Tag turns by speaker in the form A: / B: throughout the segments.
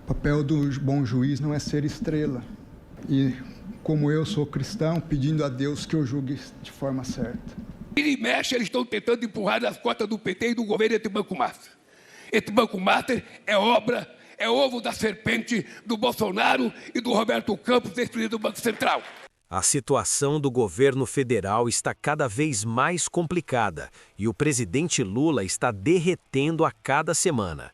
A: O papel do bom juiz não é ser estrela. E, como eu sou cristão, pedindo a Deus que eu julgue de forma certa.
B: Ele mexe, eles estão tentando empurrar nas cotas do PT e do governo esse Banco Master. Esse Banco Master é ovo da serpente do Bolsonaro e do Roberto Campos, ex-presidente do Banco Central.
C: A situação do governo federal está cada vez mais complicada e o presidente Lula está derretendo a cada semana.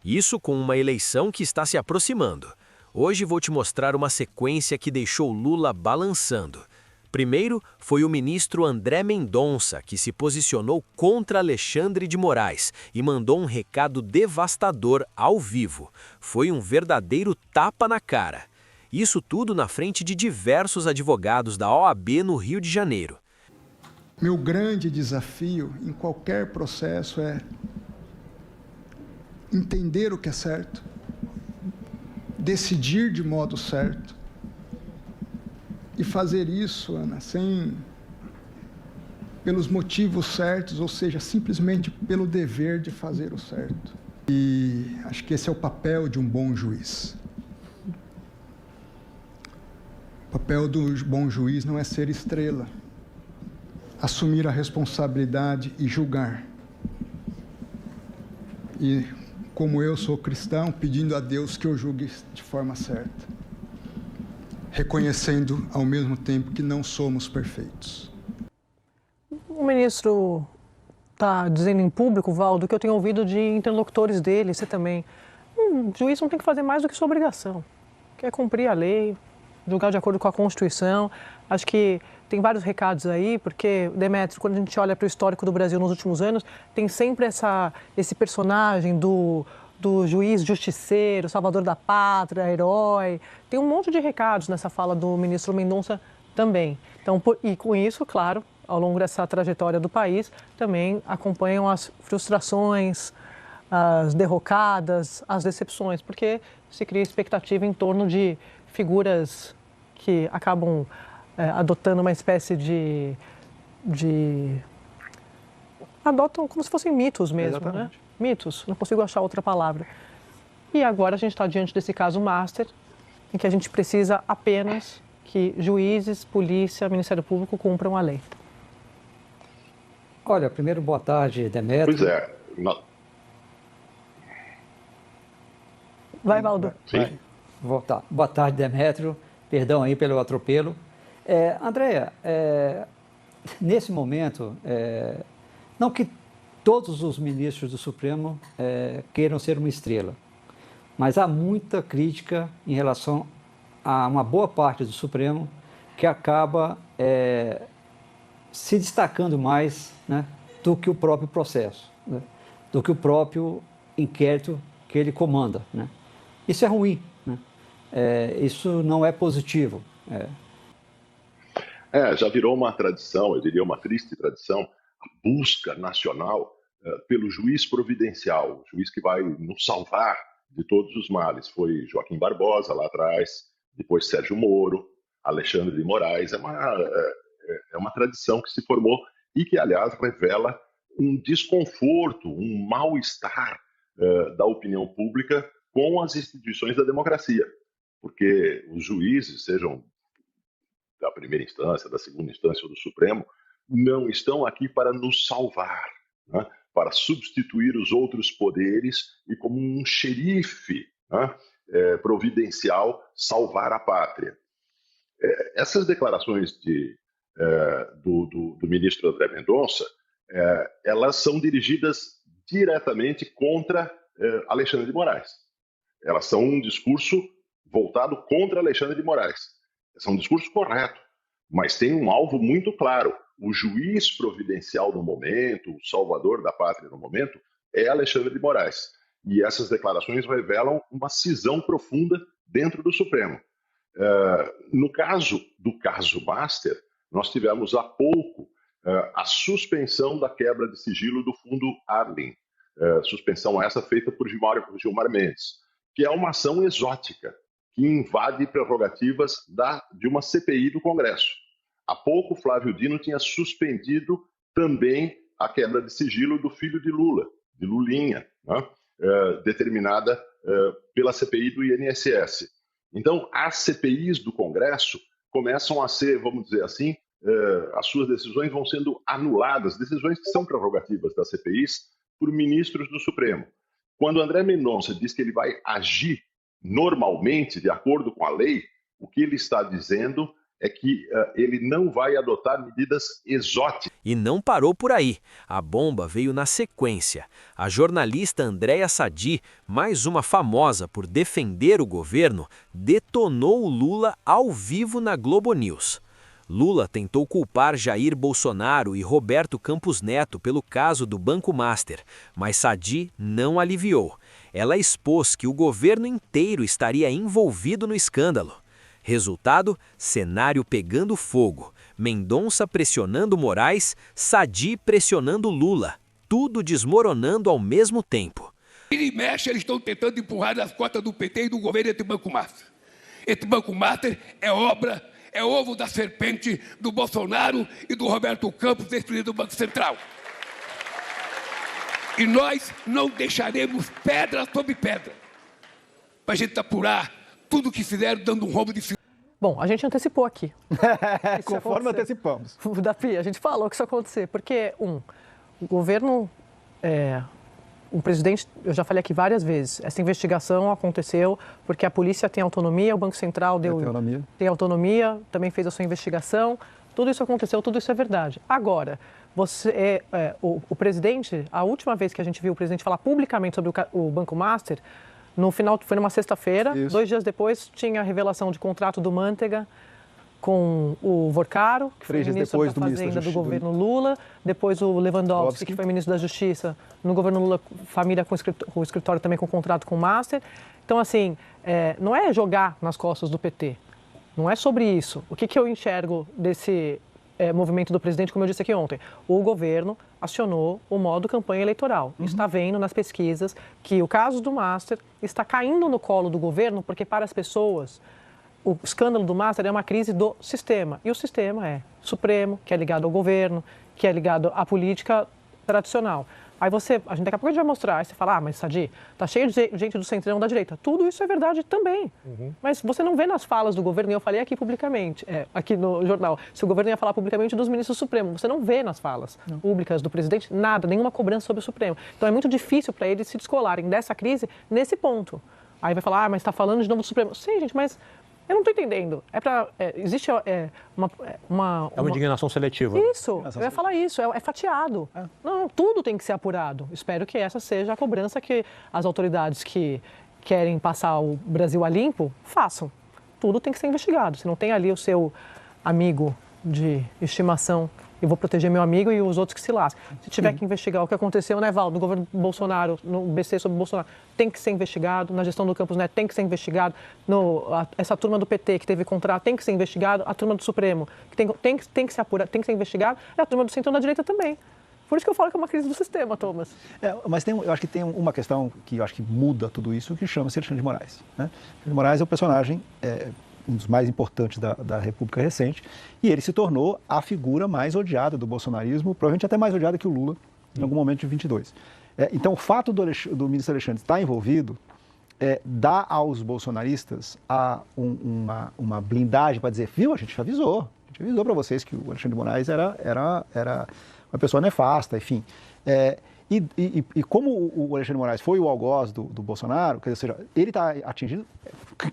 C: Isso com uma eleição que está se aproximando. Hoje vou te mostrar uma sequência que deixou Lula balançando. Primeiro foi o ministro André Mendonça, que se posicionou contra Alexandre de Moraes e mandou um recado devastador ao vivo. Foi um verdadeiro tapa na cara. Isso tudo na frente de diversos advogados da OAB no Rio de Janeiro.
A: Meu grande desafio em qualquer processo é entender o que é certo, decidir de modo certo e fazer isso, Ana, pelos motivos certos, ou seja, simplesmente pelo dever de fazer o certo. E acho que esse é o papel de um bom juiz. O papel do bom juiz não é ser estrela, assumir a responsabilidade e julgar. E, como eu sou cristão, pedindo a Deus que eu julgue de forma certa, reconhecendo ao mesmo tempo que não somos perfeitos.
D: O ministro está dizendo em público, Valdo, que eu tenho ouvido de interlocutores dele, você também. O juiz não tem que fazer mais do que sua obrigação, que é cumprir a lei, julgar de acordo com a Constituição. Acho que tem vários recados aí, porque, Demétrio, quando a gente olha para o histórico do Brasil nos últimos anos, tem sempre esse personagem do juiz justiceiro, salvador da pátria, herói. Tem um monte de recados nessa fala do ministro Mendonça também. Então, e com isso, claro, ao longo dessa trajetória do país, também acompanham as frustrações, as derrocadas, as decepções, porque se cria expectativa em torno de figuras que acabam adotando uma espécie adotam como se fossem mitos mesmo, né? Mitos, não consigo achar outra palavra. E agora a gente está diante desse caso Master, em que a gente precisa apenas que juízes, polícia, Ministério Público cumpram a lei.
E: Olha, primeiro, boa tarde, Demétrio.
F: Pois é.
D: Vai, Valdo.
F: Sim.
E: Boa tarde, Demétrio. Perdão aí pelo atropelo. Andréia, nesse momento, não que todos os ministros do Supremo queiram ser uma estrela, mas há muita crítica em relação a uma boa parte do Supremo que acaba se destacando mais, né, do que o próprio processo, né, do que o próprio inquérito que ele comanda, né. Isso é ruim, né? Isso não é positivo.
F: Já virou uma tradição, eu diria uma triste tradição, a busca nacional pelo juiz providencial, o juiz que vai nos salvar de todos os males. Foi Joaquim Barbosa lá atrás, depois Sérgio Moro, Alexandre de Moraes. É uma tradição que se formou e que, aliás, revela um desconforto, um mal-estar da opinião pública com as instituições da democracia. Porque os juízes, sejam da primeira instância, da segunda instância ou do Supremo, não estão aqui para nos salvar, né? Para substituir os outros poderes e, como um xerife, né, providencial, salvar a pátria. Essas declarações do ministro André Mendonça, elas são dirigidas diretamente contra Alexandre de Moraes. Elas são um discurso voltado contra Alexandre de Moraes. É um discurso correto, mas tem um alvo muito claro. O juiz providencial no momento, o salvador da pátria no momento, é Alexandre de Moraes. E essas declarações revelam uma cisão profunda dentro do Supremo. No caso do caso Master, nós tivemos há pouco a suspensão da quebra de sigilo do fundo Arling. Suspensão essa feita por Gilmar Mendes, que é uma ação exótica, que invade prerrogativas de uma CPI do Congresso. Há pouco, Flávio Dino tinha suspendido também a quebra de sigilo do filho de Lula, de Lulinha, né? Determinada pela CPI do INSS. Então, as CPIs do Congresso começam a ser, vamos dizer assim, as suas decisões vão sendo anuladas, decisões que são prerrogativas das CPIs, por ministros do Supremo. Quando André Mendonça diz que ele vai agir normalmente, de acordo com a lei, o que ele está dizendo é que ele não vai adotar medidas exóticas.
C: E não parou por aí. A bomba veio na sequência. A jornalista Andréa Sadi, mais uma famosa por defender o governo, detonou o Lula ao vivo na Globo News. Lula tentou culpar Jair Bolsonaro e Roberto Campos Neto pelo caso do Banco Master, mas Sadi não aliviou. Ela expôs que o governo inteiro estaria envolvido no escândalo. Resultado, cenário pegando fogo. Mendonça pressionando Moraes, Sadi pressionando Lula. Tudo desmoronando ao mesmo tempo.
B: Ele mexe, eles estão tentando empurrar as cotas do PT e do governo esse Banco Master. Esse Banco Master é ovo da serpente do Bolsonaro e do Roberto Campos, ex-presidente do Banco Central. E nós não deixaremos pedra sobre pedra para a gente apurar tudo que fizeram dando um rombo de...
D: Bom, a gente antecipou aqui.
G: Conforme antecipamos.
D: Dapi, a gente falou que isso ia acontecer, porque, o governo, o presidente, eu já falei aqui várias vezes, essa investigação aconteceu porque a polícia tem autonomia, o Banco Central tem autonomia, também fez a sua investigação, tudo isso aconteceu, tudo isso é verdade. Agora, o presidente, a última vez que a gente viu o presidente falar publicamente sobre o Banco Master, no final, foi numa sexta-feira, 2 dias depois tinha a revelação de contrato do Manteiga com o Vorcaro, que foi ministro da Fazenda do governo Lula, depois o Lewandowski, que foi ministro da Justiça, no governo Lula, família com o escritório também com contrato com o Master. Então, assim, não é jogar nas costas do PT, não é sobre isso. O que eu enxergo desse movimento do presidente, como eu disse aqui ontem? O governo acionou o modo campanha eleitoral. Está vendo nas pesquisas que o caso do Master está caindo no colo do governo, porque para as pessoas o escândalo do Master é uma crise do sistema. E o sistema é Supremo, que é ligado ao governo, que é ligado à política tradicional. Aí daqui a pouco a gente vai mostrar, aí você fala, mas Sadi, tá cheio de gente do centrão da direita. Tudo isso é verdade também. Mas você não vê nas falas do governo, e eu falei aqui publicamente, aqui no jornal, se o governo ia falar publicamente dos ministros do Supremo, você não vê nas falas públicas do presidente nada, nenhuma cobrança sobre o Supremo. Então é muito difícil para eles se descolarem dessa crise nesse ponto. Aí vai falar, mas está falando de novo do Supremo. Sim, gente, mas eu não estou entendendo. Existe uma
G: indignação seletiva.
D: Isso, eu ia falar isso, é fatiado. Não, tudo tem que ser apurado. Espero que essa seja a cobrança que as autoridades que querem passar o Brasil a limpo façam. Tudo tem que ser investigado. Se não tem ali o seu amigo de estimação, eu vou proteger meu amigo e os outros que se lascam. Se tiver que investigar o que aconteceu, né, Val, no governo Bolsonaro, no BC sobre Bolsonaro, tem que ser investigado. Na gestão do Campos Neto tem que ser investigado. Essa turma do PT que teve contrato tem que ser investigado. A turma do Supremo que tem que ser apurado, tem que ser investigado. E a turma do centrão da direita também. Por isso que eu falo que é uma crise do sistema, Thomas.
G: Mas eu acho que tem uma questão que eu acho que muda tudo isso, que chama-se Alexandre de Moraes. Né? Alexandre de Moraes é o personagem... um dos mais importantes da República recente, e ele se tornou a figura mais odiada do bolsonarismo, provavelmente até mais odiada que o Lula, em algum momento de 22. Então, o fato do ministro Alexandre estar envolvido dá aos bolsonaristas uma blindagem para dizer, viu, a gente avisou para vocês que o Alexandre de Moraes era uma pessoa nefasta, enfim. E como o Alexandre de Moraes foi o algoz do Bolsonaro, quer dizer, ele está atingindo...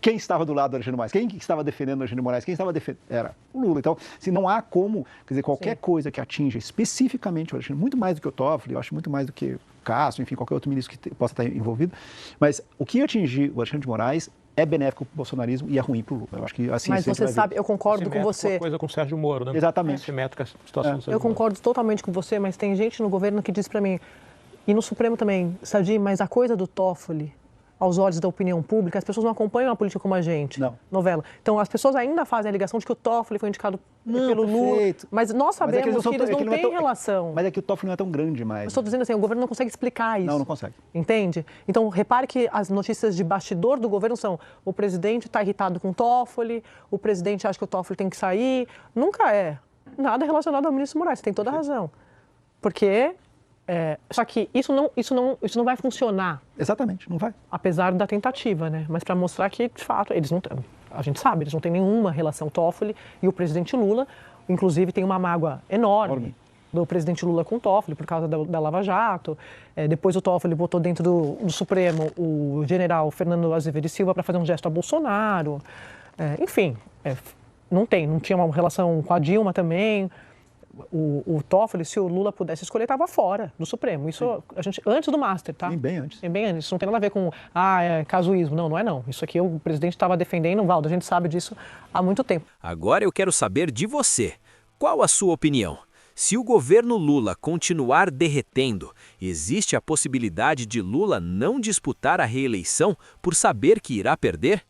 G: Quem estava do lado do Alexandre de Moraes? Quem estava defendendo o Alexandre de Moraes? Quem estava defendendo... Era o Lula. Então, assim, não há como... Quer dizer, qualquer coisa que atinja especificamente o Alexandre, muito mais do que o Toffoli, eu acho muito mais do que o Castro, enfim, qualquer outro ministro que possa estar envolvido, mas o que atingir o Alexandre de Moraes é benéfico para o bolsonarismo e é ruim para o Lula. Eu acho que assim...
D: Mas você sabe, eu concordo com você.
G: Uma coisa com o Sérgio Moro, né?
D: Exatamente.
G: Simétrica a situação do Sérgio
D: Eu concordo totalmente com você, mas tem gente no governo que diz para mim, e no Supremo também, Sadi, mas a coisa do Toffoli, aos olhos da opinião pública, as pessoas não acompanham a política como a gente.
G: Não.
D: Novela. Então, as pessoas ainda fazem a ligação de que o Toffoli foi indicado pelo Lula. Mas nós sabemos que eles não têm relação.
G: Mas é que o Toffoli não é tão grande mais.
D: Eu estou dizendo assim, o governo não consegue explicar isso.
G: Não consegue.
D: Entende? Então, repare que as notícias de bastidor do governo são o presidente está irritado com o Toffoli, o presidente acha que o Toffoli tem que sair. Nunca é nada relacionado ao ministro Moraes, você tem toda a razão. Porque Só que isso não vai funcionar,
G: Exatamente, não vai.
D: apesar da tentativa, né? Mas para mostrar que, de fato, eles não têm, a gente sabe, eles não têm nenhuma relação Toffoli e o presidente Lula, inclusive, tem uma mágoa enorme do presidente Lula com o Toffoli por causa da Lava Jato. Depois o Toffoli botou dentro do Supremo o general Fernando Azevedo e Silva para fazer um gesto a Bolsonaro. Enfim, não tinha uma relação com a Dilma também. O Toffoli, se o Lula pudesse escolher, estava fora do Supremo. Isso a gente, antes do Master, tá?
G: Bem antes.
D: Bem antes. Isso não tem nada a ver com casuísmo. Não é não. Isso aqui o presidente estava defendendo, Valdo, a gente sabe disso há muito tempo.
C: Agora eu quero saber de você. Qual a sua opinião? Se o governo Lula continuar derretendo, existe a possibilidade de Lula não disputar a reeleição por saber que irá perder?